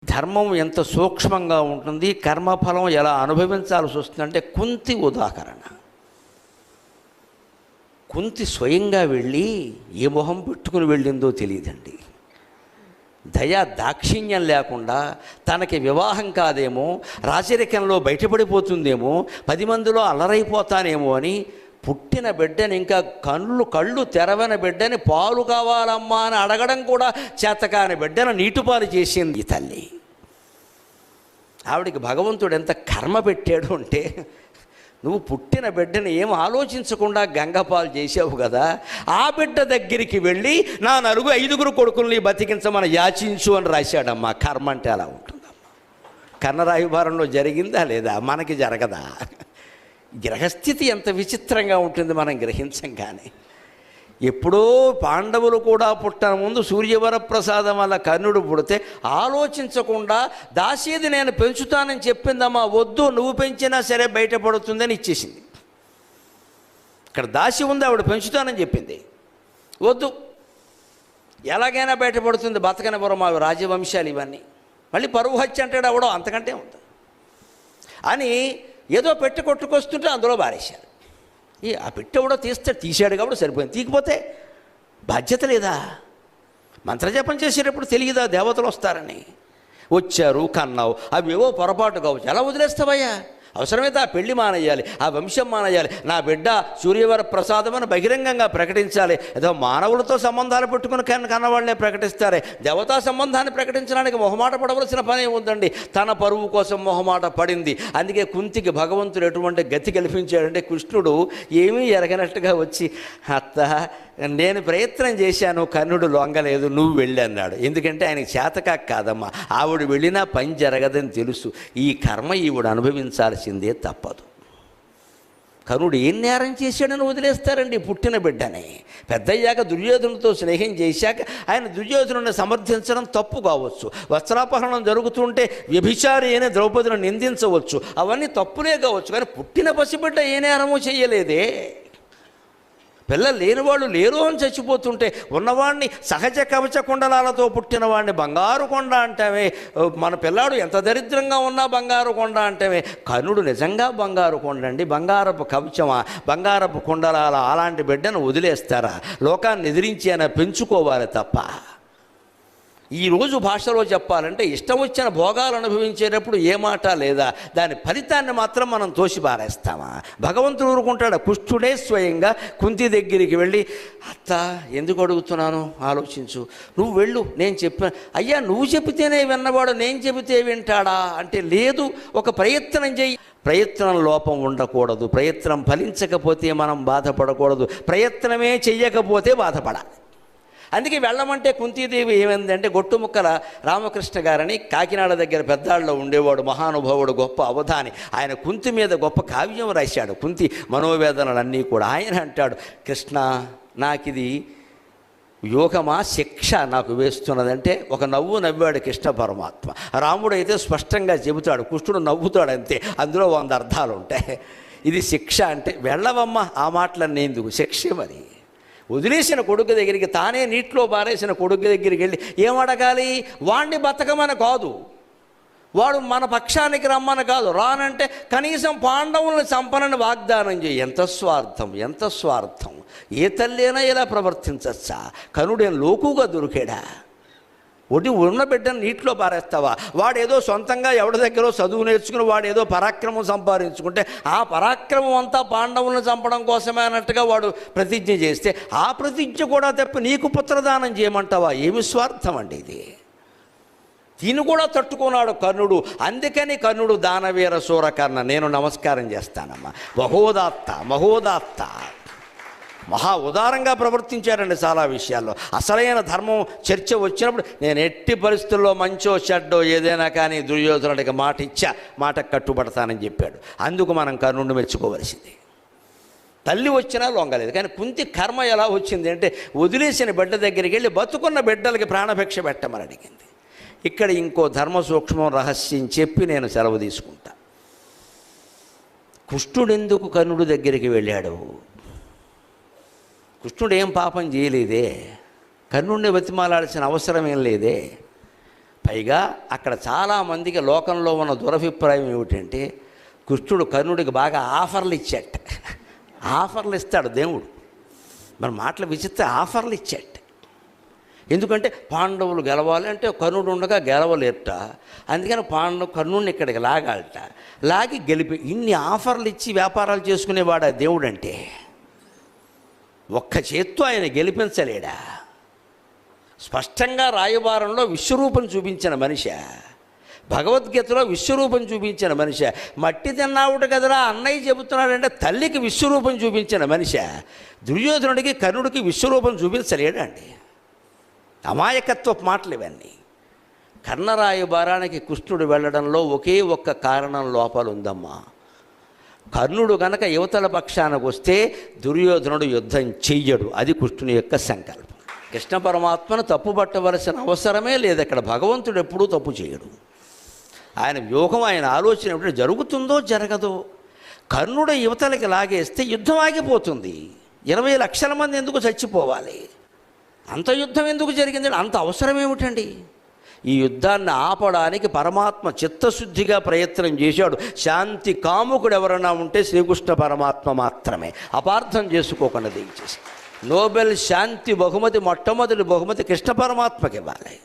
ధర్మం ఎంత సూక్ష్మంగా ఉంటుంది, కర్మఫలం ఎలా అనుభవించాల్సి వస్తుందంటే కుంతి ఉదాహరణ. కుంతి స్వయంగా వెళ్ళి ఏ మొహం పెట్టుకుని వెళ్ళిందో తెలియదండి. దయా దాక్షిణ్యం లేకుండా తనకి వివాహం కాదేమో, రాచరికంలో బయటపడిపోతుందేమో, 10 మందిలో అల్లరైపోతానేమో అని పుట్టిన బిడ్డని, ఇంకా కళ్ళు తెరవని బిడ్డని పాలు కావాలమ్మా అని అడగడం కూడా చేతకాని బిడ్డను నీటిపాలు చేసింది తల్లి. ఆవిడికి భగవంతుడు ఎంత కర్మ పెట్టాడు అంటే, నువ్వు పుట్టిన బిడ్డని ఏం ఆలోచించకుండా గంగపాలు చేసావు కదా, ఆ బిడ్డ దగ్గరికి వెళ్ళి నా 5 కొడుకుల్ని బతికించమని యాచించు అని రాశాడమ్మా. కర్మ అంటే అలా ఉంటుందమ్మా. కన్నరాయుభారంలో జరిగిందా లేదా? మనకి జరగదా? గ్రహస్థితి ఎంత విచిత్రంగా ఉంటుంది మనం గ్రహించం. కానీ ఎప్పుడో పాండవులు కూడా పుట్టన ముందు సూర్యవరప్రసాదం వల్ల కర్ణుడు పుడితే ఆలోచించకుండా దాసీది నేను పెంచుతానని చెప్పిందమ్మా. వద్దు, నువ్వు పెంచినా సరే బయటపడుతుందని ఇచ్చేసింది. ఇక్కడ దాసి ఉంది, ఆవిడ పెంచుతానని చెప్పింది. వద్దు, ఎలాగైనా బయటపడుతుంది, బతకనివ్వరం అవి రాజవంశాలు ఇవన్నీ. మళ్ళీ పరువు హత్య అంటాడు అవడం, అంతకంటే ఉంది అని ఏదో పెట్టి కొట్టుకొస్తుంటే అందులో బారేశారు. ఆ పెట్టెవడో తీశాడు కాబట్టి సరిపోయింది. తీకపోతే బాధ్యత లేదా? మంత్రజపం చేసేటప్పుడు తెలియదా దేవతలు వస్తారని? వచ్చారు, కన్నావు, అవి ఏవో పొరపాటు కావచ్చు, ఎలా వదిలేస్తావయ్యా? అవసరమైతే ఆ పెళ్లి మానేయాలి, ఆ వంశం మానేయాలి, నా బిడ్డ సూర్యవర ప్రసాదం అని బహిరంగంగా ప్రకటించాలి. ఏదో మానవులతో సంబంధాలు పెట్టుకుని కన్నవాళ్ళనే ప్రకటిస్తారే, దేవతా సంబంధాన్ని ప్రకటించడానికి మొహమాట పడవలసిన పని ఉందండి. తన పరువు కోసం మొహమాట పడింది. అందుకే కుంతికి భగవంతుడు ఎటువంటి గతి కల్పించాడంటే, కృష్ణుడు ఏమీ ఎరగనట్టుగా వచ్చి, అత్త నేను ప్రయత్నం చేశాను, కర్ణుడు లొంగలేదు, నువ్వు వెళ్ళి అన్నాడు. ఎందుకంటే ఆయనకి చేతకాక కాదమ్మా, ఆవిడ వెళ్ళినా పని జరగదని తెలుసు. ఈ కర్మ ఈవిడ అనుభవించాల్సిందే, తప్పదు. కర్ణుడు ఏం నేరం చేశాడని వదిలేస్తారండి పుట్టిన బిడ్డని? పెద్దయ్యాక దుర్యోధనుడితో స్నేహం చేశాక ఆయన దుర్యోధనుడిని సమర్థించడం తప్పు కావచ్చు, వస్త్రాపహరణం జరుగుతుంటే వ్యభిచారి అయిన ద్రౌపదిని నిందించవచ్చు, అవన్నీ తప్పులే కావచ్చు. కానీ పుట్టిన పసిబిడ్డ ఏ నేరమూ చేయలేదే. పిల్లలు లేనివాళ్ళు లేరు అని చచ్చిపోతుంటే, ఉన్నవాడిని సహజ కవచ కుండలాలతో పుట్టినవాడిని బంగారు కొండ అంటామే. మన పిల్లాడు ఎంత దరిద్రంగా ఉన్నా బంగారు కొండ అంటామే. కర్ణుడు నిజంగా బంగారు కొండ అండి, బంగారపు కవచమా, బంగారపు కుండలాల అలాంటి బిడ్డను వదిలేస్తారా? లోకాన్ని ఎదిరించి ఆయన పెంచుకోవాలి తప్ప. ఈరోజు భాషలో చెప్పాలంటే, ఇష్టం వచ్చిన భోగాలు అనుభవించేటప్పుడు ఏ మాట లేదా, దాని ఫలితాన్ని మాత్రం మనం తోసిపారేస్తామా? భగవంతుడు ఊరుకుంటాడు. కుష్ఠుడే స్వయంగా కుంతి దగ్గరికి వెళ్ళి, అత్త ఎందుకు అడుగుతున్నాను ఆలోచించు, నువ్వు వెళ్ళు, నేను చెప్పాను. అయ్యా నువ్వు చెబితేనే విన్నవాడు, నేను చెబితే వింటాడా అంటే, లేదు, ఒక ప్రయత్నం చెయ్యి. ప్రయత్నం లోపం ఉండకూడదు, ప్రయత్నం ఫలించకపోతే మనం బాధపడకూడదు, ప్రయత్నమే చెయ్యకపోతే బాధపడాలి. అందుకే వెళ్ళమంటే కుంతీదేవి ఏమైందంటే, గొట్టుముక్కల రామకృష్ణ గారని కాకినాడ దగ్గర పెద్దాళ్ళలో ఉండేవాడు, మహానుభావుడు, గొప్ప అవధాని. ఆయన కుంతి మీద గొప్ప కావ్యం రాశాడు, కుంతి మనోవేదనలన్నీ కూడా. ఆయన అంటాడు, కృష్ణ నాకిది యోగమా శిక్ష నాకు వేస్తున్నదంటే ఒక నవ్వు నవ్వాడు కృష్ణ పరమాత్మ. రాముడైతే స్పష్టంగా చెబుతాడు, కృష్ణుడు నవ్వుతాడు అంతే, అందులో 100 అర్థాలు ఉంటాయి. ఇది శిక్ష అంటే వెళ్ళవమ్మ, ఆ మాటలన్నీ ఎందుకు, శిక్ష మరి. వదిలేసిన కొడుకు దగ్గరికి, తానే నీటిలో బారేసిన కొడుకు దగ్గరికి వెళ్ళి ఏమడగాలి? వాణ్ణి బతకమని కాదు, వాడు మన పక్షానికి రమ్మని కాదు, రానంటే కనీసం పాండవులను చంపనని వాగ్దానం చేయి. ఎంత స్వార్థం, ఎంత స్వార్థం! ఏ తల్లి ఇలా ప్రవర్తించచ్చా? కనుడేం లోకుగా దొరికాడా? ఉన్న బిడ్డను నీటిలో పారేస్తావా? వాడేదో సొంతంగా ఎవరి దగ్గర చదువు నేర్చుకుని వాడేదో పరాక్రమం సంపాదించుకుంటే, ఆ పరాక్రమం అంతా పాండవులను చంపడం కోసమే అన్నట్టుగా వాడు ప్రతిజ్ఞ చేస్తే, ఆ ప్రతిజ్ఞ కూడా తప్పి నీకు పుత్రదానం చేయమంటావా? ఏమి స్వార్థం అండి ఇది! దీన్ని కూడా తట్టుకున్నాడు కర్ణుడు. అందుకని కర్ణుడు దానవీర సూరకర్ణ, నేను నమస్కారం చేస్తానమ్మా. మహోదాత్త మహా ఉదారంగా ప్రవర్తించారండి చాలా విషయాల్లో. అసలైన ధర్మం చర్చ వచ్చినప్పుడు, నేను ఎట్టి పరిస్థితుల్లో మంచో చెడ్డో ఏదైనా కానీ దుర్యోధనుడికి మాట ఇచ్చా, మాట కట్టుబడతానని చెప్పాడు. అందుకు మనం కర్ణుడిని మెచ్చుకోవలసింది. తల్లి వచ్చినా లొంగలేదు. కానీ కుంతి కర్మ ఎలా వచ్చింది అంటే, వదిలేసిన బిడ్డ దగ్గరికి వెళ్ళి బతుకున్న బిడ్డలకి ప్రాణభిక్ష పెట్టమని అడిగింది. ఇక్కడ ఇంకో ధర్మ సూక్ష్మం రహస్యం చెప్పి నేను సెలవు తీసుకుంటా. కృష్ణుడెందుకు కర్ణుడి దగ్గరికి వెళ్ళాడు? కృష్ణుడు ఏం పాపం చేయలేదే, కర్ణుడిని బతిమాలాల్సిన అవసరం ఏం లేదే. పైగా అక్కడ చాలామందికి లోకంలో ఉన్న దురభిప్రాయం ఏమిటంటే కృష్ణుడు కర్ణుడికి బాగా ఆఫర్లు ఇచ్చాట. ఆఫర్లు ఇస్తాడు దేవుడు. మరి మాటలు విచిత్ర ఆఫర్లు ఇచ్చాట. ఎందుకంటే పాండవులు గెలవాలి అంటే కర్ణుడు ఉండగా గెలవలేట. అందుకని కర్ణుడిని ఇక్కడికి లాగాలట. లాగి గెలిపి ఇన్ని ఆఫర్లు ఇచ్చి వ్యాపారాలు చేసుకునేవాడు ఆ దేవుడు అంటే. ఒక్క చేత్తో ఆయన గెలిపించలేడా? స్పష్టంగా రాయబారంలో విశ్వరూపం చూపించిన మనిషి, భగవద్గీతలో విశ్వరూపం చూపించిన మనిషి. మట్టి తిన్నావుట కదరా అన్నయ్య చెబుతున్నాడంటే తల్లికి విశ్వరూపం చూపించిన మనిషి. దుర్యోధనుడికి కర్ణుడికి విశ్వరూపం చూపించలేడండి. అమాయకత్వపు మాటలు ఇవన్నీ. కర్ణరాయబారానికి కృష్ణుడు వెళ్ళడంలో ఒకే ఒక్క కారణం లోపల ఉందమ్మా. కర్ణుడు గనక యువతల పక్షానికి వస్తే దుర్యోధనుడు యుద్ధం చెయ్యడు. అది కృష్ణుని యొక్క సంకల్పం. కృష్ణ పరమాత్మను తప్పుపట్టవలసిన అవసరమే లేదు. అక్కడ భగవంతుడు ఎప్పుడూ తప్పు చేయడు. ఆయన వ్యూహం, ఆయన ఆలోచన ఏమిటంటే జరుగుతుందో జరగదో. కర్ణుడు యువతలకి లాగేస్తే యుద్ధం ఆగిపోతుంది. 20 లక్షల మంది ఎందుకు చచ్చిపోవాలి? అంత యుద్ధం ఎందుకు జరిగిందండి? అంత అవసరం ఏమిటండి? ఈ యుద్ధాన్ని ఆపడానికి పరమాత్మ చిత్తశుద్ధిగా ప్రయత్నం చేశాడు. శాంతి కాముకుడు ఎవరైనా ఉంటే శ్రీకృష్ణ పరమాత్మ మాత్రమే. అపార్థం చేసుకోకుండా దయచేసి. నోబెల్ శాంతి బహుమతి మొట్టమొదటి బహుమతి కృష్ణ పరమాత్మకి ఇవ్వాలి.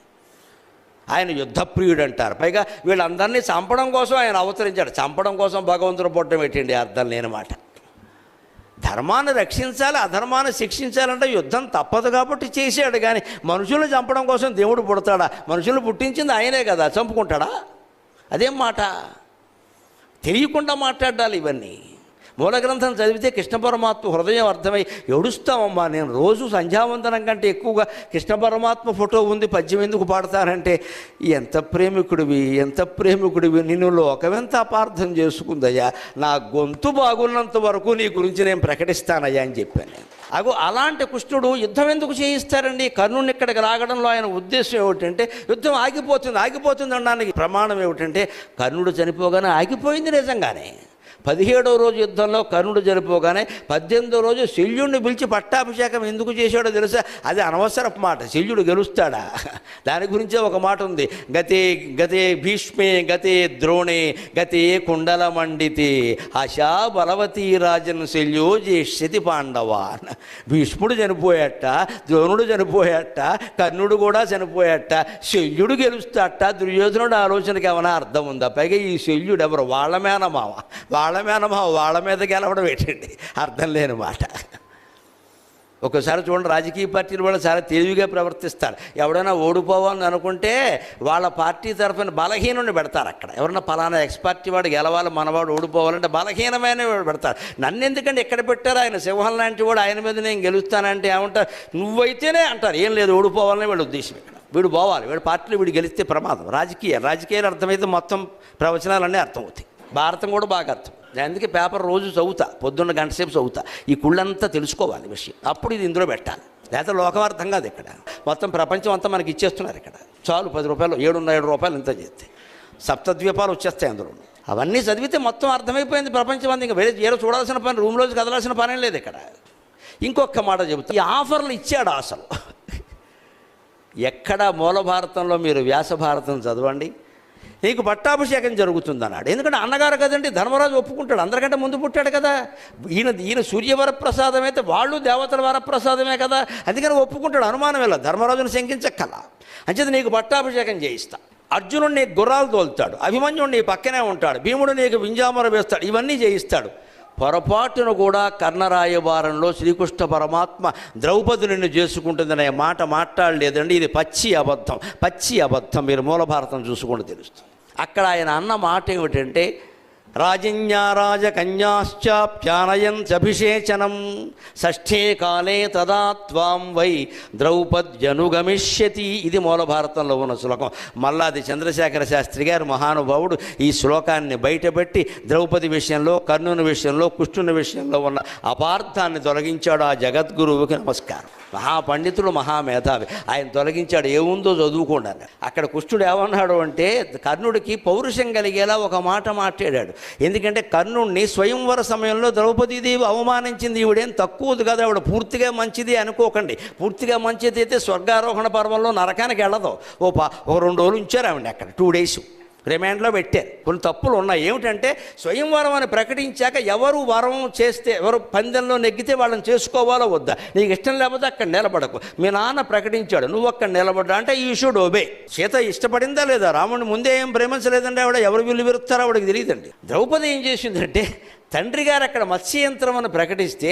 ఆయన యుద్ధప్రియుడు అంటారు. పైగా వీళ్ళందరినీ చంపడం కోసం ఆయన అవతరించాడు. చంపడం కోసం భగవంతుడు పుట్టడం ఏంటండి? అర్థం లేని మాట. ధర్మాన్ని రక్షించాలి, అధర్మాన్ని శిక్షించాలంటే యుద్ధం తప్పదు కాబట్టి చేశాడు. కానీ మనుషులను చంపడం కోసం దేవుడు పుడతాడా? మనుషులను పుట్టించింది ఆయనే కదా, చంపుకుంటాడా? అదేం మాట? తెలియకుండా మాట్లాడాలి ఇవన్నీ. మూల గ్రంథం చదివితే కృష్ణ పరమాత్మ హృదయం అర్థమై ఏడుస్తామమ్మా. నేను రోజు సంధ్యావందనం కంటే ఎక్కువగా కృష్ణ పరమాత్మ ఫోటో ఉంది, పద్యం ఎందుకు పాడతానంటే ఎంత ప్రేమికుడివి, ఎంత ప్రేమికుడివి, నిన్ను లోకమెంత అపార్థం చేసుకుందయ్యా. నా గొంతు బాగున్నంత వరకు నీ గురించి నేను ప్రకటిస్తానయ్యా అని చెప్పాను నేను. అలాంటి కృష్ణుడు యుద్ధం ఎందుకు చేయిస్తారండి? కర్ణుని ఇక్కడికి రాగడంలో ఆయన ఉద్దేశం ఏమిటంటే యుద్ధం ఆగిపోతుంది అనడానికి ప్రమాణం ఏమిటంటే కర్ణుడు చనిపోగానే ఆగిపోయింది నిజంగానే. 17వ రోజు యుద్ధంలో కర్ణుడు చనిపోగానే 18వ రోజు శల్యుడిని పిలిచి పట్టాభిషేకం ఎందుకు చేశాడో తెలుసా? అది అనవసరపు మాట. శల్యుడు గెలుస్తాడా? దాని గురించే ఒక మాట ఉంది. గతే భీష్మే గతే ద్రోణే గతే కుండలమండితే ఆశా బలవతీ రాజన్ శల్యో జేష్యతి పాండవాన్. భీష్ముడు చనిపోయాట, ద్రోణుడు చనిపోయాట, కర్ణుడు కూడా చనిపోయాట, శల్యుడు గెలుస్తాట. దుర్యోధనుడు ఆలోచనకి ఏమైనా అర్థం ఉందా? పైగా ఈ శల్యుడు ఎవరు? వాళ్ళ మీద గెలవడం ఏంటండి? అర్థం లేని మాట. ఒక్కోసారి చూడండి, రాజకీయ పార్టీలు కూడా చాలా తెలివిగా ప్రవర్తిస్తారు. ఎవడైనా ఓడిపోవాలని అనుకుంటే వాళ్ళ పార్టీ తరఫున బలహీనుని పెడతారు. అక్కడ ఎవరన్నా పలానా ఎక్స్ పార్టీ వాడు గెలవాలి, మనవాడు ఓడిపోవాలంటే బలహీనమైన వాడు పెడతారు. నన్ను ఎందుకంటే ఎక్కడ పెట్టారు? ఆయన సింహం లాంటి వాడు, ఆయన మీద నేను గెలుస్తానంటే ఏమంటారు? నువ్వైతేనే అంటారు. ఏం లేదు, ఓడిపోవాలని వీళ్ళ ఉద్దేశం. ఇక్కడ వీడు పోవాలి, వీడు పార్టీలో వీడు గెలిస్తే ప్రమాదం. రాజకీయాలు అర్థమైతే మొత్తం ప్రవచనాలన్నీ అర్థమవుతాయి. భారతం కూడా బాగా అర్థం. అందుకే పేపర్ రోజు చదువుతా, పొద్దున్న గంట సేపు చదువుతా. ఈ కుళ్ళంతా తెలుసుకోవాలి విషయం, అప్పుడు ఇది ఇందులో పెట్టాలి. లేకపోతే లోకవార్థం కాదు. ఇక్కడ మొత్తం ప్రపంచం అంతా మనకి ఇచ్చేస్తున్నారు. ఇక్కడ చాలు 10 రూపాయలు, 7 రూపాయలు ఇంత చేస్తే సప్తద్వీపాలు వచ్చేస్తాయి అందులో. అవన్నీ చదివితే మొత్తం అర్థమైపోయింది ప్రపంచం అంతా. ఇంకా వేరే ఏదో చూడాల్సిన పని, రూమ్లోకి కదలాల్సిన పని లేదు ఇక్కడ. ఇంకొక మాట చెబుతా. ఈ ఆఫర్లు ఇచ్చాడు అసలు. ఎక్కడ మూల భారతంలో మీరు వ్యాస భారతం చదవండి, నీకు పట్టాభిషేకం జరుగుతుందన్నాడు. ఎందుకంటే అన్నగారు కదండి, ధర్మరాజు ఒప్పుకుంటాడు. అందరికంటే ముందు పుట్టాడు కదా. ఈయన సూర్యవరప్రసాదం అయితే వాళ్ళు దేవతల వరప్రసాదమే కదా. అందుకని ఒప్పుకుంటాడు, అనుమానం వెళ్ళ. ధర్మరాజును శంకించక్కల. అంచేది నీకు పట్టాభిషేకం చేయిస్తా. అర్జునుడు నీకు గుర్రాలు తోలుతాడు, అభిమన్యుడు నీ పక్కనే ఉంటాడు, భీముడు నీకు వింజామర వేస్తాడు, ఇవన్నీ చేయిస్తాడు. పొరపాటును కూడా కర్ణరాయబారంలో శ్రీకృష్ణ పరమాత్మ ద్రౌపది నిన్ను చేసుకుంటుందనే మాట మాట్లాడలేదండి. ఇది పచ్చి అబద్ధం. మీరు మూల భారతం చూసుకుంటూ తెలుస్తుంది. అక్కడ ఆయన అన్న మాట ఏమిటంటే రాజన్యారాజకన్యాశ్చాప్యానయంత్యభిషేచనం షష్ఠే కాలే తదా త్వాం వై ద్రౌపద్యనుగమిష్యతి. ఇది మూల భారతంలో ఉన్న శ్లోకం. మల్లాది చంద్రశేఖర శాస్త్రి గారు మహానుభావుడు ఈ శ్లోకాన్ని బయటపెట్టి ద్రౌపది విషయంలో, కర్ణుని విషయంలో, కృష్ణుని విషయంలో ఉన్న అపార్థాన్ని తొలగించాడు. ఆ జగద్గురువుకి నమస్కారం. మహాపండితుడు, మహామేధావి. ఆయన తొలగించాడు, ఏముందో చదువుకోండి అన్నాడు. అక్కడ కృష్ణుడు ఏమన్నాడు అంటే కర్ణుడికి పౌరుషం కలిగేలా ఒక మాట మాట్లాడాడు. ఎందుకంటే కర్ణుడిని స్వయంవర సమయంలో ద్రౌపదీదేవి అవమానించింది. ఈవిడేం తక్కువది కదా, ఆవిడ పూర్తిగా మంచిది అనుకోకండి. పూర్తిగా మంచిది అయితే స్వర్గారోహణ పర్వంలో నరకానికి వెళ్ళదు. ఓ 2 రోజులు ఉంచారు ఆవిడ అక్కడ, 2 days రిమాండ్లో పెట్టారు. కొన్ని తప్పులు ఉన్నాయి. ఏమిటంటే స్వయంవరం అని ప్రకటించాక ఎవరు వరం చేస్తే, ఎవరు పందెంలో నెగ్గితే వాళ్ళని చేసుకోవాలో వద్దా, నీకు ఇష్టం లేకపోతే అక్కడ నిలబడకు. మీ నాన్న ప్రకటించాడు, నువ్వు అక్కడ నిలబడ్డా అంటే యూ షుడ్ ఒబే. సీత ఇష్టపడిందా లేదా? రాముడిని ముందే ఏం ప్రేమించలేదండి ఆవిడ. ఎవరు వీళ్ళు విరుస్తారో ఆవిడకి తెలియదండి. ద్రౌపది ఏం చేసిందంటే తండ్రి గారు అక్కడ మత్స్యయంత్రం అని ప్రకటిస్తే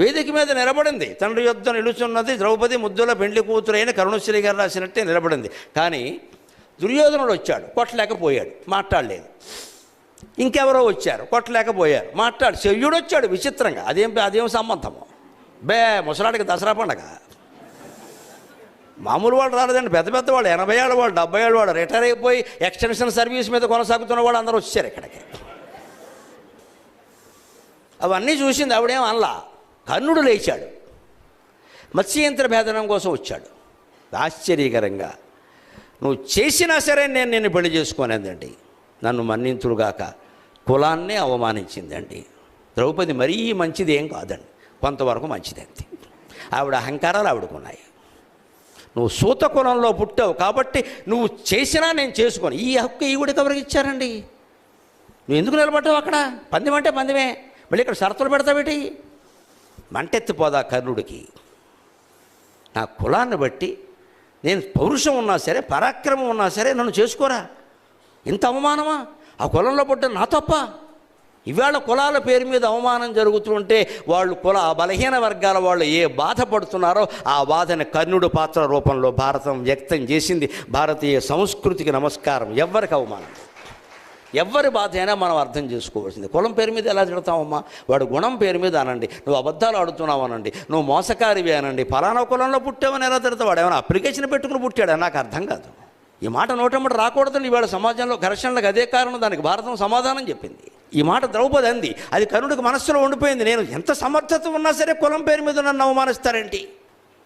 వేదిక మీద నిలబడింది. తండ్రి యుద్ధం నిలుచున్నది ద్రౌపది ముద్దుల పెండ్లి కూతురైన కరుణశ్రీ గారు రాసినట్టే నిలబడింది. కానీ దుర్యోధనుడు వచ్చాడు, కొట్టలేకపోయాడు, మాట్లాడలేదు. ఇంకెవరో వచ్చారు, కొట్టలేకపోయారు, శల్యుడు వచ్చాడు విచిత్రంగా. అదేం సంబంధము? ముసలాడికి దసరా పండగ. మామూలు వాళ్ళు రాలేదండి, పెద్ద పెద్ద వాళ్ళు, 80 ఏళ్ళ వాళ్ళు, 70 ఏళ్ళ వాళ్ళు, రిటైర్ అయిపోయి ఎక్స్టెన్షన్ సర్వీస్ మీద కొనసాగుతున్న వాళ్ళు అందరూ వచ్చారు ఇక్కడికి. అవన్నీ చూసింది ఆవిడేం అనలా. కర్ణుడు లేచాడు, మత్స్యయంత్ర భేదనం కోసం వచ్చాడు. ఆశ్చర్యకరంగా, నువ్వు చేసినా సరే నేను నిన్ను పెళ్లి చేసుకోనేదండి, నన్ను మన్నింతుడుగాక, కులాన్నే అవమానించిందండి. ద్రౌపది మరీ మంచిది ఏం కాదండి, కొంతవరకు మంచిది అంతే. ఆవిడ అహంకారాలు ఆవిడకున్నాయి. నువ్వు సూత కులంలో పుట్టావు కాబట్టి నువ్వు చేసినా నేను చేసుకోను. ఈ హక్కు ఈవిడికి ఎవరికి ఇచ్చారండి? నువ్వు ఎందుకు నిలబడ్డావు అక్కడ? పందెం అంటే పందెమే, మళ్ళీ ఇక్కడ షరతులు పెడతావేటి? మంటెత్తిపోదా కర్ణుడికి. నా కులాన్ని బట్టి నేను పౌరుషం ఉన్నా సరే, పరాక్రమం ఉన్నా సరే నన్ను చేసుకోరా? ఇంత అవమానమా? ఆ కులంలో పుట్టిన నా తప్ప? ఇవాళ కులాల పేరు మీద అవమానం జరుగుతుంటే వాళ్ళు బలహీన వర్గాల వాళ్ళు ఏ బాధపడుతున్నారో ఆ బాధని కర్ణుడు పాత్ర రూపంలో భారతం వ్యక్తం చేసింది. భారతీయ సంస్కృతికి నమస్కారం. ఎవ్వరికి అవమానం, ఎవరి బాధ అయినా మనం అర్థం చేసుకోవాల్సింది. కులం పేరు మీద ఎలా తిడతామమ్మా? వాడు గుణం పేరు మీద అనండి, నువ్వు అబద్ధాలు ఆడుతున్నావు అనండి, నువ్వు మోసకారివి అనండి, ఫలానా కులంలో పుట్టావని ఎలా తిడతావు? వాడు ఏమైనా అప్లికేషన్ పెట్టుకుని పుట్టాడా? నాకు అర్థం కాదు. ఈ మాట నోటమ్మట రాకూడదని ఇవాళ సమాజంలో ఘర్షణలకు అదే కారణం. దానికి భారతం సమాధానం చెప్పింది. ఈ మాట ద్రౌపది అంది, అది కర్ణుడికి మనస్సులో ఉండిపోయింది. నేను ఎంత సమర్థత ఉన్నా సరే కులం పేరు మీద నన్ను అవమానిస్తారేంటి?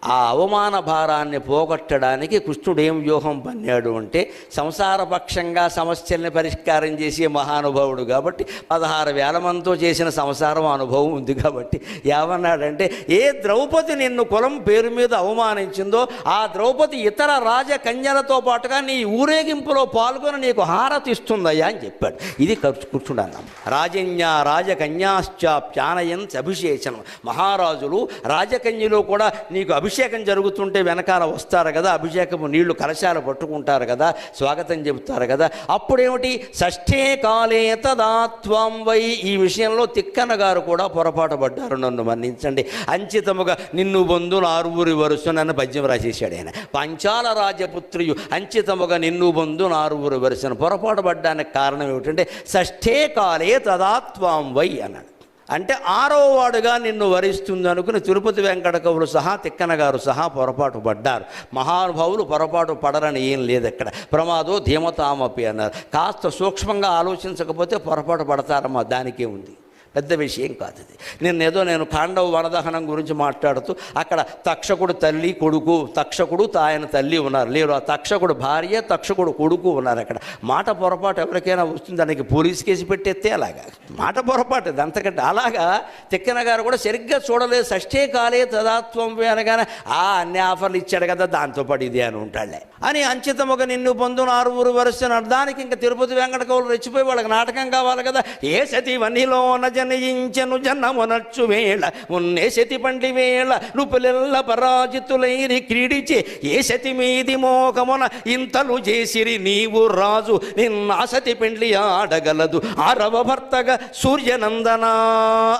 ఆ అవమాన భారాన్ని పోగొట్టడానికి కృష్ణుడు ఏం వ్యూహం పన్నాడు అంటే, సంసారపక్షంగా సమస్యల్ని పరిష్కారం చేసే మహానుభావుడు కాబట్టి 16,000 మందితో చేసిన సంసారం అనుభవం ఉంది కాబట్టి ఏమన్నాడంటే, ఏ ద్రౌపది నిన్ను కులం పేరు మీద అవమానించిందో ఆ ద్రౌపది ఇతర రాజకన్యలతో పాటుగా నీ ఊరేగింపులో పాల్గొని నీకు హారతి ఇస్తుందయ్యా అని చెప్పాడు. ఇది కృష్ణుడు అన్నాం. రాజన్య రాజకన్యాశ్చాప్యానయన్ అభిషేచనం. మహారాజులు రాజకన్యలో కూడా నీకు అభిషేకం జరుగుతుంటే వెనకాల వస్తారు కదా, అభిషేకము నీళ్లు కలశాలు పట్టుకుంటారు కదా, స్వాగతం చెబుతారు కదా. అప్పుడేమిటి? షష్ఠే కాలే తదాత్వం వై. ఈ విషయంలో తిక్కన గారు కూడా పొరపాటు పడ్డారు, నన్ను మన్నించండి. అంచితముగా నిన్ను బంధు నారువురి వరుస నన్ను పద్యం రాసేశాడు ఆయన. పంచాల రాజపుత్రియు అంచితముగా నిన్ను బంధు నారువురి వరుసను పొరపాటు పడ్డానికి కారణం ఏమిటంటే, షష్ఠే కాలే తదాత్వం వై అన్నాడు. అంటే 6వ వాడుగా నిన్ను వరిస్తుంది అనుకుని తిరుపతి వెంకట కవులు సహా తిక్కన గారు సహా పొరపాటు పడ్డారు. మహానుభావులు పొరపాటు పడరని ఏం లేదు అక్కడ. ప్రమాదో ధీమతామపి అన్నారు. కాస్త సూక్ష్మంగా ఆలోచించకపోతే పొరపాటు పడతారమ్మా, దానికే ఉంది, పెద్ద విషయం కాదు అది. నేను ఖాండవ వనదహనం గురించి మాట్లాడుతూ అక్కడ తక్షకుడు తల్లి కొడుకు, తక్షకుడు ఆయన తల్లి ఉన్నారు, లేరు ఆ తక్షకుడు భార్య తక్షకుడు కొడుకు ఉన్నారు. అక్కడ మాట పొరపాటు ఎవరికైనా వస్తుంది, దానికి పోలీస్ కేసు పెట్టేస్తే అలాగా మాట పొరపాటు అంతకంటే. అలాగా తిక్కన గారు కూడా సరిగ్గా చూడలేదు. షష్ఠే కాలే తదాత్వం అనగానే అన్ని ఆఫర్లు ఇచ్చాడు కదా, దాంతోపాటు ఇది అని ఉంటాడులే అని అంచితముగా నిన్ను పొందున 6 వరుసను దానికి ఇంకా తిరుపతి వెంకట కవులు రెచ్చిపోయి వాళ్ళకి నాటకం కావాలి కదా. ఏ సతి వన్నిలో జనయించెను జన్నమునచ్చు వేళ ఉన్నే సతి పండి వేళ నృపులెల్ల పరాజితులైరి క్రీడిచే ఏ సతి మీది మోకమున ఇంతలు చేసిరి నీవు రాజు నిన్న సతి పెండ్లి ఆడగలదు 6వ భర్తగా సూర్యనందన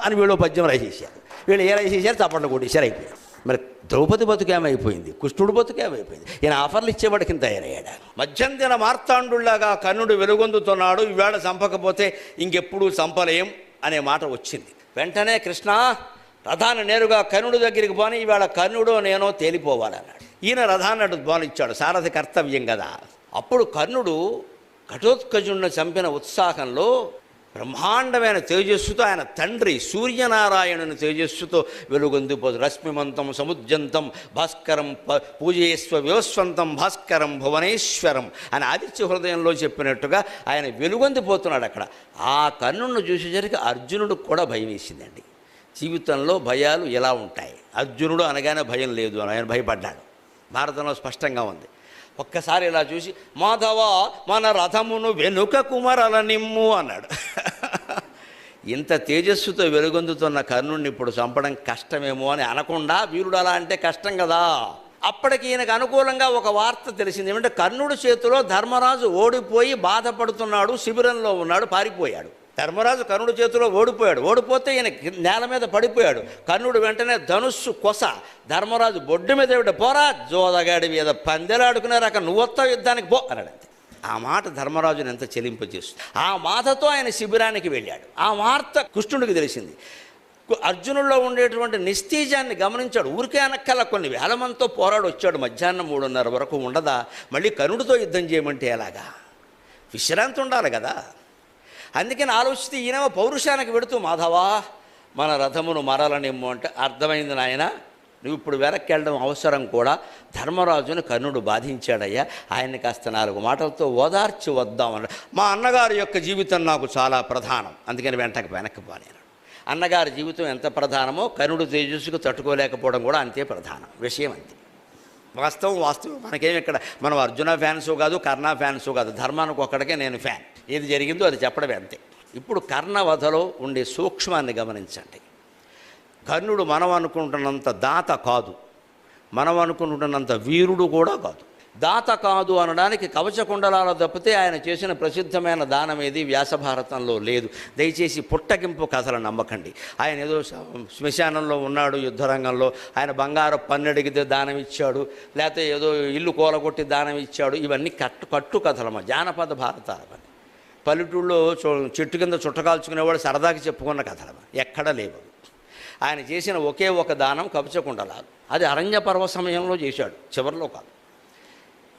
అని వీళ్ళు పద్యం రాసేశారు. వీళ్ళు ఏ రాసేశారు? చప్పట్లు కొట్టేశారు, అయిపోయింది. మరి ద్రౌపది బతుకేమైపోయింది, కృష్ణుడు బతుకేమైపోయింది. ఈయన ఆఫర్లు ఇచ్చేవాడికి తయారయ్యాడు. మధ్యంతర మార్తాండులాగా కర్ణుడు వెలుగొందుతున్నాడు. ఈవేళ చంపకపోతే ఇంకెప్పుడు చంపలేం అనే మాట వచ్చింది. వెంటనే కృష్ణ రథాన్ని నేరుగా కర్ణుడి దగ్గరికి పోని, ఈవేళ కర్ణుడో నేనో తేలిపోవాలన్నాడు. ఈయన రథాన్ని అటు పోనిచ్చాడు, సారథి కర్తవ్యం కదా. అప్పుడు కర్ణుడు ఘటోత్కజుడిని చంపిన ఉత్సాహంలో బ్రహ్మాండమైన తేజస్సుతో ఆయన తండ్రి సూర్యనారాయణుని తేజస్సుతో వెలుగొందిపోదు. రశ్మిమంతం సముద్యంతం భాస్కరం పూజయేస్వ వివస్వంతం భాస్కరం భువనేశ్వరం అని ఆదిత్య హృదయంలో చెప్పినట్టుగా ఆయన వెలుగొందిపోతున్నాడు అక్కడ. ఆ కర్ణుడిని చూసేసరికి అర్జునుడికి కూడా భయం వేసిందండి. జీవితంలో భయాలు ఎలా ఉంటాయి? అర్జునుడు అనగానే భయం లేదు అని ఆయన భయపడ్డాడు. భారతంలో స్పష్టంగా ఉంది. ఒక్కసారి ఇలా చూసి మాధవ మన రథమును వెనుక కుమరల నిమ్ము అన్నాడు. ఇంత తేజస్సుతో వెలుగొందుతున్న కర్ణుడిని ఇప్పుడు చంపడం కష్టమేమో అని అనకుండా వీరుడు అలా అంటే కష్టం కదా. అప్పటికి ఈయనకు అనుకూలంగా ఒక వార్త తెలిసింది. ఏమంటే కర్ణుడి చేతిలో ధర్మరాజు ఓడిపోయి బాధపడుతున్నాడు, శిబిరంలో ఉన్నాడు, పారిపోయాడు. ధర్మరాజు కర్ణుడి చేతిలో ఓడిపోతే ఈయన నేల మీద పడిపోయాడు. కర్ణుడు వెంటనే ధనుస్సు కొస ధర్మరాజు బొడ్డు మీద పోరా జోదగాడి మీద పందెలాడుకున్నారు, అక్కడ నువ్వొత్తావు యుద్ధానికి పో అన్నాడు. అంతే. ఆ మాట ధర్మరాజుని ఎంత చెలింపజేస్తుంది. ఆ మాటతో ఆయన శిబిరానికి వెళ్ళాడు. ఆ వార్త కృష్ణుడికి తెలిసింది. అర్జునుల్లో ఉండేటువంటి నిస్తేజాన్ని గమనించాడు. ఊరికే అనక్కల కొన్ని వేల మందితో పోరాడు వచ్చాడు. మధ్యాహ్నం 3:30 వరకు ఉండదా? మళ్ళీ కర్ణుడితో యుద్ధం చేయమంటే ఎలాగా? విశ్రాంతి ఉండాలి కదా. అందుకని ఆలోచిస్తే ఈయనేమో పౌరుషానికి పెడుతూ మాధవా మన రథమును మరలనిమ్ము అంటే అర్థమైంది నాయన, నువ్వు ఇప్పుడు వెనక్కి వెళ్ళడం అవసరం కూడా. ధర్మరాజును కర్ణుడు బాధించాడయ్యా, ఆయన్ని కాస్త 4 మాటలతో ఓదార్చి వద్దామన్నాడు. మా అన్నగారి యొక్క జీవితం నాకు చాలా ప్రధానం, అందుకని వెనక్కి పోలేను. అన్నగారి జీవితం ఎంత ప్రధానమో కర్ణుడు తేజస్సుకు తట్టుకోలేకపోవడం కూడా అంతే ప్రధానం. విషయం అంతే. వాస్తవం మనకేమి ఇక్కడ మనం అర్జున ఫ్యాన్సు కాదు, కర్ణ ఫ్యాన్సు కాదు. ధర్మానికి ఒక్కడికే నేను ఫ్యాన్. ఏది జరిగిందో అది చెప్పడమే అంతే. ఇప్పుడు కర్ణవధలో ఉండే సూక్ష్మాన్ని గమనించండి. కర్ణుడు మనం అనుకుంటున్నంత దాత కాదు, మనం అనుకుంటున్నంత వీరుడు కూడా కాదు. దాత కాదు అనడానికి కవచకుండలాల తప్పితే ఆయన చేసిన ప్రసిద్ధమైన దానం ఏది వ్యాసభారతంలో లేదు. దయచేసి పుట్టగింపు కథలు నమ్మకండి. ఆయన ఏదో శ్మశానంలో ఉన్నాడు యుద్ధరంగంలో, ఆయన బంగారు పన్నెడిగితే దానం ఇచ్చాడు, లేకపోతే ఏదో ఇల్లు కూలగొట్టి దానం ఇచ్చాడు. ఇవన్నీ కట్టు కథలమా, జానపద భారతాలమని. పల్లెటూళ్ళలో చెట్టు కింద చుట్టకాల్చుకునేవాడు సరదాకి చెప్పుకున్న కథలమా, ఎక్కడా లేవు. ఆయన చేసిన ఒకే ఒక దానం కవచకుండలాలు. అది అరణ్య పర్వ సమయంలో చేశాడు, చివరిలో కాదు.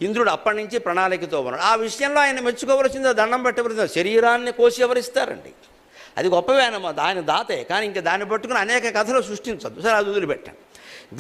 ఇంద్రుడు అప్పటి నుంచి ప్రణాళికతో ఉన్నాడు. ఆ విషయంలో ఆయన మెచ్చుకోవలసిందో దండం పెట్టవలసిందో. శరీరాన్ని కోసి ఎవరిస్తారండి? అది గొప్పవే. ఆయన దాతే, కానీ ఇంకా దాన్ని పట్టుకుని అనేక కథలు సృష్టించద్దు. సరే, అది వదిలిపెట్టాను.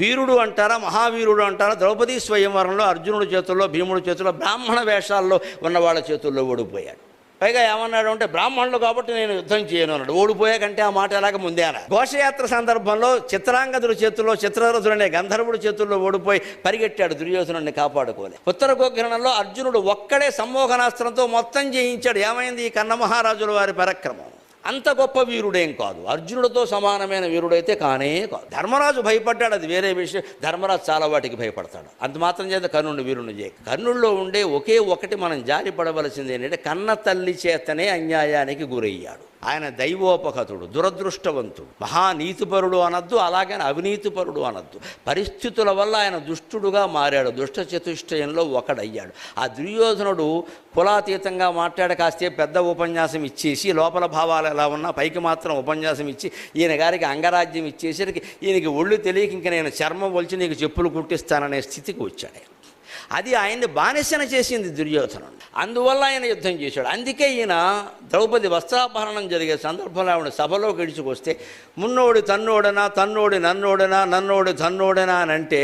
వీరుడు అంటారా, మహావీరుడు అంటారా? ద్రౌపదీ స్వయంవరంలో అర్జునుడి చేతుల్లో, భీముడి చేతుల్లో, బ్రాహ్మణ వేషాల్లో ఉన్న వాళ్ళ చేతుల్లో ఓడిపోయాడు. పైగా ఏమన్నాడు అంటే బ్రాహ్మణులు కాబట్టి నేను యుద్ధం చేయను అన్నాడు. ఓడిపోయాకంటే ఆ మాట ఎలాగ ముందే అన్నాడు. ఘోషయాత్ర సందర్భంలో చిత్రాంగదుడి చేతుల్లో, చిత్రరథుడనే గంధర్వుడి చేతుల్లో ఓడిపోయి పరిగెట్టాడు, దుర్యోధనుడిని కాపాడుకోలే. ఉత్తర గోగ్రహణంలో అర్జునుడు ఒక్కడే సమ్మోహనాస్త్రంతో మొత్తం జయించాడు. ఏమైంది? ఈ కన్న మహారాజుల వారి పరాక్రమం. అంత గొప్ప వీరుడేం కాదు, అర్జునుడితో సమానమైన వీరుడైతే కానే కాదు. ధర్మరాజు భయపడ్డాడు, అది వేరే విషయం. ధర్మరాజు చాలా వాటికి భయపడతాడు. అంత మాత్రం చేత కర్ణుడిని వీరుని చేయ. కర్ణుల్లో ఉండే ఒకే ఒకటి మనం జారిపడవలసింది ఏంటంటే కన్న తల్లి చేతనే అన్యాయానికి గురయ్యాడు. ఆయన దైవోపహతుడు, దురదృష్టవంతుడు, మహానీతిపరుడు అనద్దు, అలాగని అవినీతిపరుడు అనద్దు. పరిస్థితుల వల్ల ఆయన దుష్టుడుగా మారాడు, దుష్ట చతుష్టయంలో ఒకడయ్యాడు. ఆ దుర్యోధనుడు కులాతీతంగా మాట్లాడే కాస్తే పెద్ద ఉపన్యాసం ఇచ్చేసి, లోపల భావాలు ఎలా ఉన్నా పైకి మాత్రం ఉపన్యాసం ఇచ్చి ఈయన గారికి అంగరాజ్యం ఇచ్చేసరికి ఈయనకి ఒళ్ళు తెలియక ఇంక నేను చర్మం ఒలిచి నీకు చెప్పులు కుట్టిస్తాననే స్థితికి వచ్చాడు. అది ఆయన్ని బానిసన చేసింది దుర్యోధనుడు. అందువల్ల ఆయన యుద్ధం చేశాడు. అందుకే ఈయన ద్రౌపది వస్త్రాపహరణం జరిగే సందర్భంలో ఆవిడ సభలో గడిచుకొస్తే మున్నోడి తన్నోడనా, తన్నోడి నన్నోడనా, నన్నోడి తన్నోడనా అని అంటే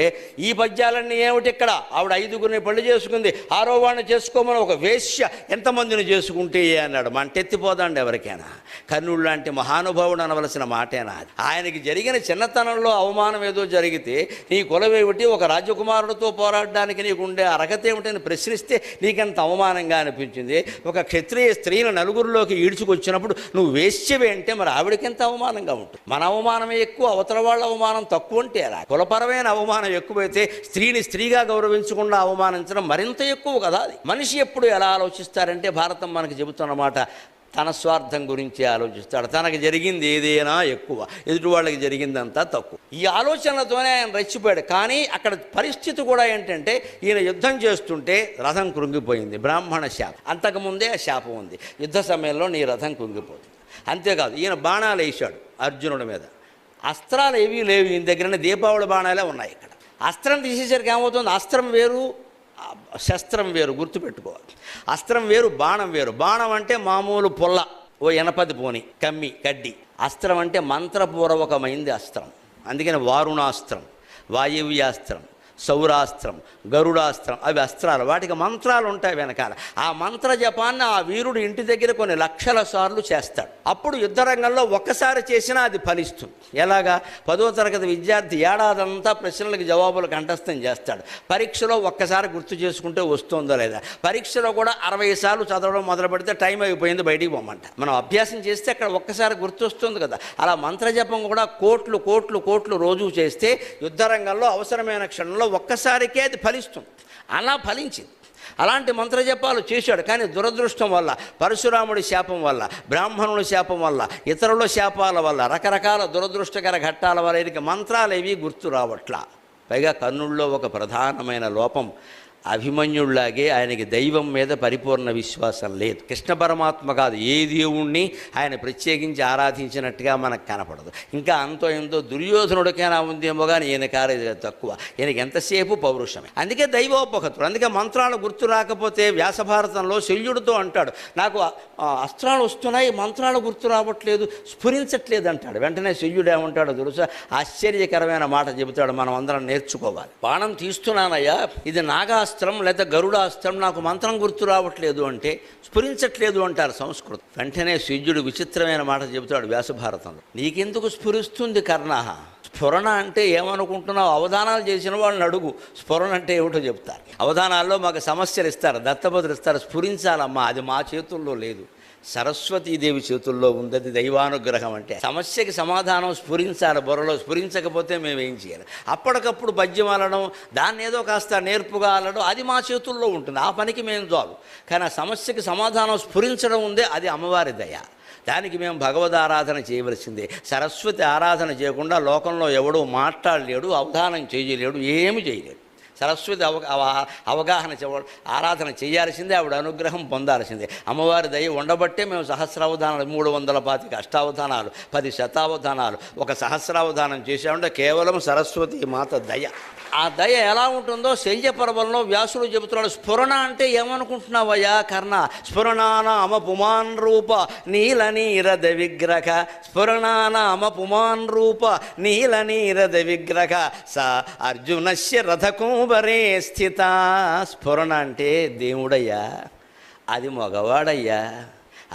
ఈ పద్యాలన్నీ ఏమిటి? ఇక్కడ ఆవిడ 5గురిని పెళ్లి చేసుకుంది, 6వ వాడిని చేసుకోమని ఒక వేశ్య ఎంతమందిని చేసుకుంటే అన్నాడు. మంటెత్తిపోదండి ఎవరికైనా. కర్ణుడు లాంటి మహానుభావుడు అనవలసిన మాటేనా? ఆయనకి జరిగిన చిన్నతనంలో అవమానం ఏదో జరిగితే నీ కులమేమిటి, ఒక రాజకుమారుడితో పోరాడడానికి నీకు ఉండే అర్హత ఏమిటని ప్రశ్నిస్తే నీకెంత అవమానంగా అనిపించింది. ఒక క్షత్రియ స్త్రీని నలుగురిలోకి ఈడ్చుకొచ్చినప్పుడు నువ్వు వేశ్యవే అంటే మరి ఆవిడకెంత అవమానంగా ఉంటుంది. మన అవమానమే ఎక్కువ, అవతల వాళ్ళ అవమానం తక్కువ అంటే అలా. కులపరమైన అవమానం ఎక్కువైతే స్త్రీని స్త్రీగా గౌరవించకుండా అవమానించడం మరింత ఎక్కువ కదా. అది మనిషి ఎప్పుడు ఎలా ఆలోచిస్తారంటే భారతం మనకు చెబుతున్నమాట, తన స్వార్థం గురించి ఆలోచిస్తాడు. తనకు జరిగింది ఏదైనా ఎక్కువ, ఎదుటి వాళ్ళకి జరిగిందంతా తక్కువ. ఈ ఆలోచనలతోనే ఆయన రెచ్చిపోయాడు. కానీ అక్కడ పరిస్థితి కూడా ఏంటంటే ఈయన యుద్ధం చేస్తుంటే రథం కృంగిపోయింది, బ్రాహ్మణ శాపం. అంతకుముందే ఆ శాపం ఉంది, యుద్ధ సమయంలో నీ రథం కృంగిపోతుంది. అంతేకాదు ఈయన బాణాలు వేశాడు అర్జునుడి మీద. అస్త్రాలు ఏవీ లేవు ఈయన దగ్గరనే, దీపావళి బాణాలే ఉన్నాయి. ఇక్కడ అస్త్రం తీసేసరికి ఏమవుతుంది? అస్త్రం వేరు, శస్త్రం వేరు, గుర్తుపెట్టుకోవాలి. అస్త్రం వేరు, బాణం వేరు. బాణం అంటే మామూలు పుల్ల, ఓ ఎనపది పోని కమ్మి కడ్డి. అస్త్రం అంటే మంత్రపూర్వకమైంది అస్త్రం. అందుకని వారుణాస్త్రం, వాయువ్యాస్త్రం, సౌరాస్త్రం, గరుడాస్త్రం, అవి అస్త్రాలు. వాటికి మంత్రాలు ఉంటాయి వెనకాల. ఆ మంత్ర జపాన్ని ఆ వీరుడు ఇంటి దగ్గర కొన్ని లక్షల సార్లు చేస్తాడు. అప్పుడు యుద్ధరంగంలో ఒక్కసారి చేసినా అది ఫలిస్తుంది. ఎలాగా? 10వ తరగతి విద్యార్థి ఏడాదంతా ప్రశ్నలకు జవాబులు కంఠస్థం చేస్తాడు. పరీక్షలో ఒక్కసారి గుర్తు చేసుకుంటే వస్తుందో లేదా. పరీక్షలో కూడా 60 సార్లు చదవడం మొదలు పెడితే టైం అయిపోయింది, బయటికి పోమంట. మనం అభ్యాసం చేస్తే అక్కడ ఒక్కసారి గుర్తు వస్తుంది కదా. అలా మంత్రజపం కూడా కోట్లు కోట్లు కోట్లు రోజు చేస్తే యుద్ధరంగంలో అవసరమైన క్షణంలో ఒక్కసారికే అది ఫలిస్తుంది. అలా ఫలించింది. అలాంటి మంత్రజపాలు చేశాడు. కానీ దురదృష్టం వల్ల, పరశురాముడి శాపం వల్ల, బ్రాహ్మణుడి శాపం వల్ల, ఇతరుల శాపాల వల్ల, రకరకాల దురదృష్టకర ఘట్టాల వల్ల ఈయనకి మంత్రాలు ఏవి గుర్తు రావట్లా. పైగా కర్ణుల్లో ఒక ప్రధానమైన లోపం, అభిమన్యుడిలాగే ఆయనకి దైవం మీద పరిపూర్ణ విశ్వాసం లేదు. కృష్ణ పరమాత్మ కాదు, ఏ దేవుణ్ణి ఆయన ప్రత్యేకించి ఆరాధించినట్టుగా మనకు కనపడదు. ఇంకా అంతో ఎంతో దుర్యోధనుడికైనా ఉందేమో కానీ ఈయన కారేది తక్కువ. ఈయనకి ఎంతసేపు పౌరుషమే. అందుకే దైవోపహతుడు. అందుకే మంత్రాలు గుర్తు రాకపోతే వ్యాసభారతంలో శల్యుడితో అంటాడు, నాకు అస్త్రాలు వస్తున్నాయి, మంత్రాలు గుర్తు రావట్లేదు, స్ఫురించట్లేదు అంటాడు. వెంటనే శల్యుడు ఏమంటాడో తెలుసా? ఆశ్చర్యకరమైన మాట చెబుతాడు, మనం అందరం నేర్చుకోవాలి. బాణం తీస్తున్నానయ్యా, ఇది నాగాస్త్రం లేదా గరుడాస్త్రం, నాకు మంత్రం గుర్తు రావట్లేదు అంటే స్ఫురించట్లేదు అంటారు సంస్కృతం. వెంటనే శల్యుడు విచిత్రమైన మాట చెబుతాడు వ్యాసభారతంలో, నీకెందుకు స్ఫురిస్తుంది కర్ణ? స్ఫురణ అంటే ఏమనుకుంటున్నావు? అవధానాలు చేసిన వాళ్ళని అడుగు, స్ఫురణ అంటే ఏమిటో చెప్తారు. అవధానాల్లో మాకు సమస్యలు ఇస్తారు, దత్తపదులు ఇస్తారు, స్ఫురించాలమ్మా, అది మా చేతుల్లో లేదు, సరస్వతీదేవి చేతుల్లో ఉంది, అది దైవానుగ్రహం. అంటే సమస్యకి సమాధానం స్ఫురించాలి బుర్రలో, స్ఫురించకపోతే మేము ఏం చేయాలి? అప్పటికప్పుడు పద్యం అనడం, దాన్ని ఏదో కాస్త నేర్పుగా అనడం, అది మా చేతుల్లో ఉంటుంది, ఆ పనికి మేము చాలు. కానీ ఆ సమస్యకి సమాధానం స్ఫురించడం ఉందే, అది అమ్మవారి దయ. దానికి మేము భగవద్ ఆరాధన చేయవలసిందే. సరస్వతి ఆరాధన చేయకుండా లోకంలో ఎవడూ మాట్లాడలేడు, అవధానం చేయలేడు, ఏమి చేయలేడు. సరస్వతి అవగాహన ఆరాధన చేయాల్సిందే, ఆవిడ అనుగ్రహం పొందాల్సిందే. అమ్మవారి దయ ఉండబట్టే మేము సహస్రావధానాలు, 325 అష్టావధానాలు, 10 శతావధానాలు, ఒక సహస్రావధానం చేసామంటే కేవలం సరస్వతి మాత దయ. ఆ దయ ఎలా ఉంటుందో శల్య పర్వంలో వ్యాసుడు చెబుతున్నాడు. స్ఫురణ అంటే ఏమనుకుంటున్నావయ్యా కర్ణ? స్ఫురణానామ పుమాన్ రూప నీల నీరద విగ్రహ, స్ఫురణానామ పుమాన్ రూప నీల నీరద విగ్రహ స అర్జునస్య రథకుంబరే స్థిత. స్ఫురణ అంటే దేవుడయ్యా, అది మగవాడయ్యా,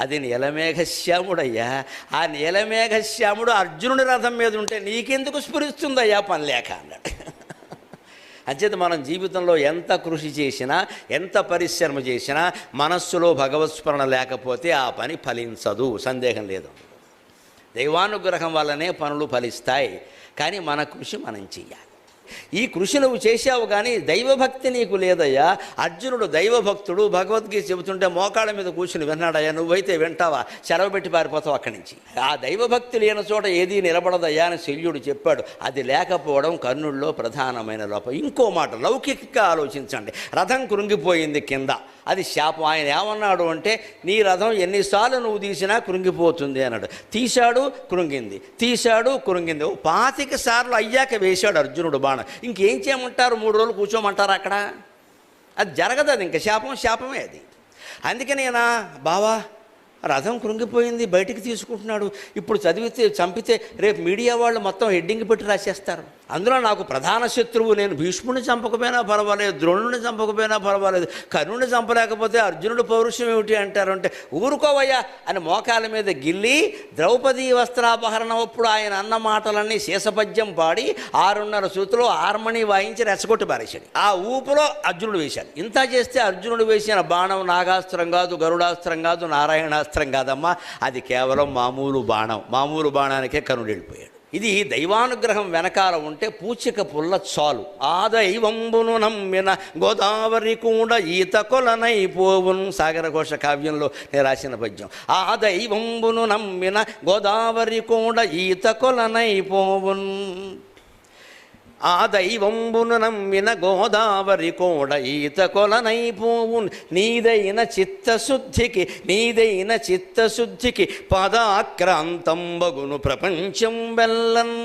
అది నీలమేఘశ్యాముడయ్యా. ఆ నీలమేఘశ్యాముడు అర్జునుడి రథం మీద ఉంటే నీకెందుకు స్ఫురిస్తుందయ్యా పని లేక అన్నాడు. అంచేత మనం జీవితంలో ఎంత కృషి చేసినా, ఎంత పరిశ్రమ చేసినా మనస్సులో భగవత్స్మరణ లేకపోతే ఆ పని ఫలించదు, సందేహం లేదు. దైవానుగ్రహం వల్లనే పనులు ఫలిస్తాయి, కానీ మన కృషి మనం చెయ్యాలి. ఈ కృషి నువ్వు చేశావు కానీ దైవభక్తి నీకు లేదయ్యా. అర్జునుడు దైవభక్తుడు, భగవద్గీత చెబుతుంటే మోకాళ్ళ మీద కూర్చుని విన్నాడయ్యా, నువ్వైతే వింటావా? సెలవు పెట్టి పారిపోతావు అక్కడి నుంచి. ఆ దైవభక్తి లేని చోట ఏదీ నిలబడదయ్యా అని శల్యుడు చెప్పాడు. అది లేకపోవడం కర్ణుల్లో ప్రధానమైన లోపం. ఇంకో మాట లౌకికంగా ఆలోచించండి. రథం కృంగిపోయింది కింద, అది శాపం. ఆయన ఏమన్నాడు అంటే, నీ రథం ఎన్నిసార్లు నువ్వు తీసినా కృంగిపోతుంది అన్నాడు. తీశాడు, కృంగింది, తీశాడు, కృంగింది. 25 సార్లు అయ్యాక వేశాడు అర్జునుడు బాణం. ఇంకేం చేయమంటారు? 3 రోజులు కూర్చోమంటారు అక్కడ? అది జరగదు, అది ఇంకా శాపమే అది. అందుకనేనా బావా రథం కృంగిపోయింది, బయటికి తీసుకుంటున్నాడు, ఇప్పుడు చదివితే చంపితే రేపు మీడియా వాళ్ళు మొత్తం హెడ్డింగ్ పెట్టి రాసేస్తారు. అందులో నాకు ప్రధాన శత్రువు, నేను భీష్ముడిని చంపకపోయినా పర్వాలేదు, ద్రోణుడిని చంపకపోయినా పర్వాలేదు, కర్ణుడిని చంపలేకపోతే అర్జునుడు పౌరుషం ఏమిటి అంటారు. అంటే ఊరుకోవయ్యా అని మోకాల మీద గిల్లి ద్రౌపదీ వస్త్రాపహరణం అప్పుడు ఆయన అన్న మాటలన్నీ శేషపద్యం పాడి 6:30 శృతిలో హార్మనీ వాయించి రెచ్చగొట్టి పారేశాడు. ఆ ఊపులో అర్జునుడు వేశాడు. ఇంత చేస్తే అర్జునుడు వేసిన బాణం నాగాస్త్రం కాదు, గరుడాస్త్రం కాదు, నారాయణాస్త్రం కాదమ్మా, అది కేవలం మామూలు బాణం. మామూలు బాణానికే కర్ణుడు వెళ్ళిపోయాడు. ఇది దైవానుగ్రహం వెనకాల ఉంటే పూచిక పుల్ల చాలు. ఆ దైవంబును నమ్మిన గోదావరి కూడా ఈత కొలనైపోవున్. సాగరఘోష కావ్యంలో నేను రాసిన పద్యం. ఆ దైవంబును నమ్మిన గోదావరి కూడా ఈత కొలనైపోవున్. ఆ దైవంబును నమ్మిన గోదావరి కోడ ఈత కొలనైపోవున్. నీదైన చిత్తశుద్ధికి పదాక్రాంతంబగును ప్రపంచం వెల్లన్.